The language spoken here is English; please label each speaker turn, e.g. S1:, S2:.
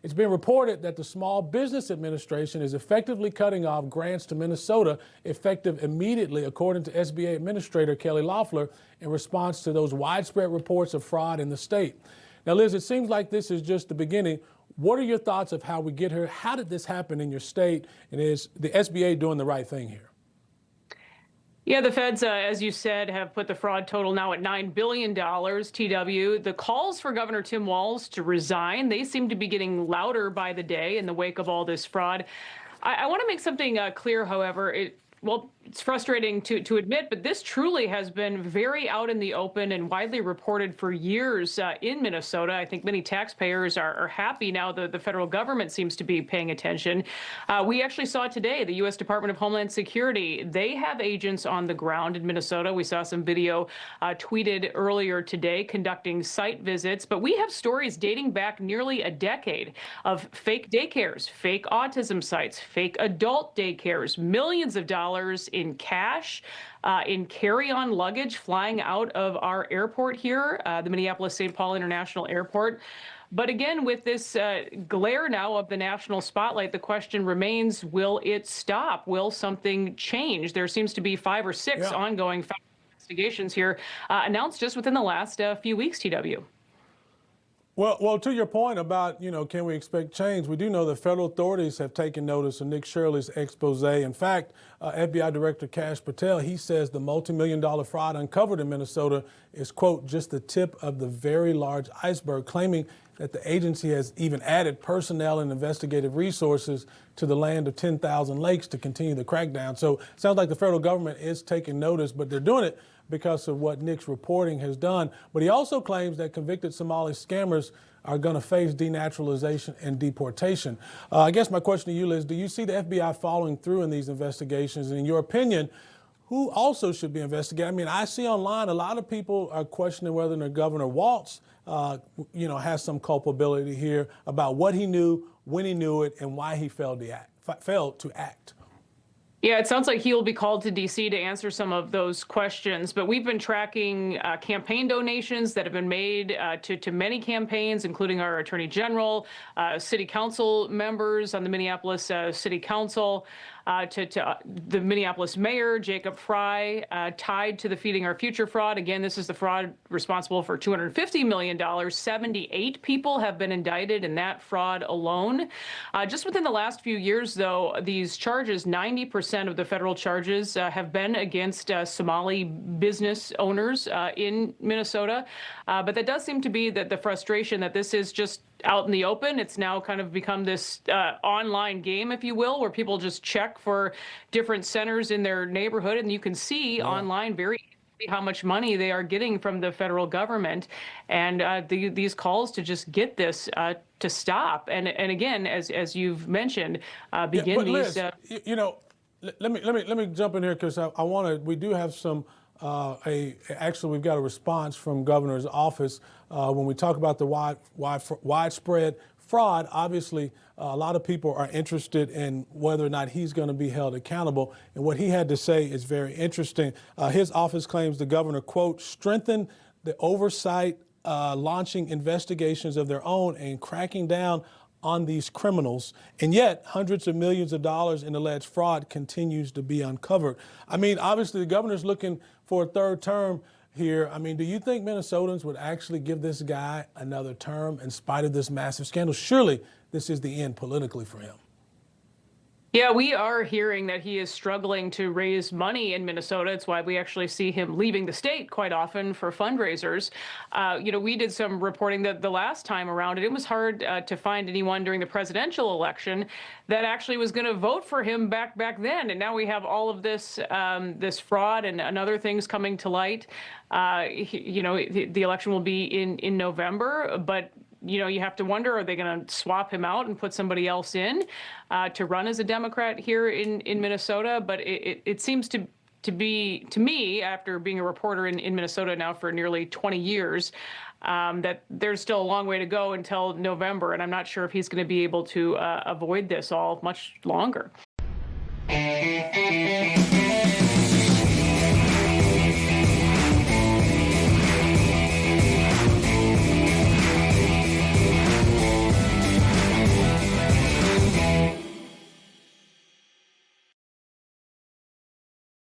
S1: It's been reported that the Small Business Administration is effectively cutting off grants to Minnesota effective immediately, according to SBA Administrator Kelly Loeffler, in response to those widespread reports of fraud in the state. Now, Liz, it seems like this is just the beginning. What are your thoughts of how we get here? How did this happen in your state? And is the SBA doing the right thing here?
S2: Yeah, the feds, as you said, have put the fraud total now at $9 billion, TW. The calls for Governor Tim Walz to resign, they seem to be getting louder by the day in the wake of all this fraud. I want to make something clear, however. It's frustrating to admit, but this truly has been very out in the open and widely reported for years in Minnesota. I think many taxpayers are happy now that the federal government seems to be paying attention. We actually saw today the U.S. Department of Homeland Security. They have agents on the ground in Minnesota. We saw some video tweeted earlier today conducting site visits. But we have stories dating back nearly a decade of fake daycares, fake autism sites, fake adult daycares, millions of dollars in cash, in carry-on luggage flying out of our airport here, the Minneapolis-St. Paul International Airport. But again, with this glare now of the national spotlight, the question remains, will it stop? Will something change? There seems to be 5 or 6 ongoing investigations here announced just within the last few weeks, TW.
S1: Well, to your point about, can we expect change? We do know that federal authorities have taken notice of Nick Shirley's expose. In fact, FBI Director Kash Patel, he says the multi-million-dollar fraud uncovered in Minnesota is, quote, just the tip of the very large iceberg, claiming that the agency has even added personnel and investigative resources to the land of 10,000 lakes to continue the crackdown. So it sounds like the federal government is taking notice, but they're doing it because of what Nick's reporting has done. But he also claims that convicted Somali scammers are going to face denaturalization and deportation. I guess my question to you, Liz, do you see the FBI following through in these investigations? And in your opinion, who also should be investigated? I mean, I see online a lot of people are questioning whether or not Governor Walz, has some culpability here about what he knew, when he knew it, and why he failed to act.
S2: Yeah, it sounds like he will be called to D.C. to answer some of those questions. But we've been tracking campaign donations that have been made to many campaigns, including our Attorney General, city council members on the Minneapolis City Council, to the Minneapolis Mayor, Jacob Fry, tied to the Feeding Our Future fraud. Again, this is the fraud responsible for $250 million. 78 people have been indicted in that fraud alone. Just within the last few years, though, these charges, 90% of the federal charges have been against Somali business owners in Minnesota. But that does seem to be the frustration that this is just out in the open. It's now kind of become this online game, if you will, where people just check for different centers in their neighborhood, and you can see online very easily how much money they are getting from the federal government, and these calls to just get this to stop. And again, as you've mentioned, begin these.
S1: Liz, let me jump in here because I want to. We do have some. Actually, we've got a response from Governor's office when we talk about the widespread fraud. Obviously, a lot of people are interested in whether or not he's going to be held accountable. And what he had to say is very interesting. His office claims the governor, quote, strengthened the oversight, launching investigations of their own and cracking down on these criminals, and yet hundreds of millions of dollars in alleged fraud continues to be uncovered. I mean, obviously the governor's looking for a third term here. I mean, do you think Minnesotans would actually give this guy another term in spite of this massive scandal? Surely this is the end politically for him.
S2: Yeah, we are hearing that he is struggling to raise money in Minnesota. It's why we actually see him leaving the state quite often for fundraisers. We did some reporting that the last time around, and it was hard to find anyone during the presidential election that actually was going to vote for him back then. And now we have all of this this fraud and other things coming to light. The election will be in November, but you have to wonder, are they going to swap him out and put somebody else in to run as a Democrat here in Minnesota? But it seems to be, to me, after being a reporter in Minnesota now for nearly 20 years, that there's still a long way to go until November. And I'm not sure if he's going to be able to avoid this all much longer.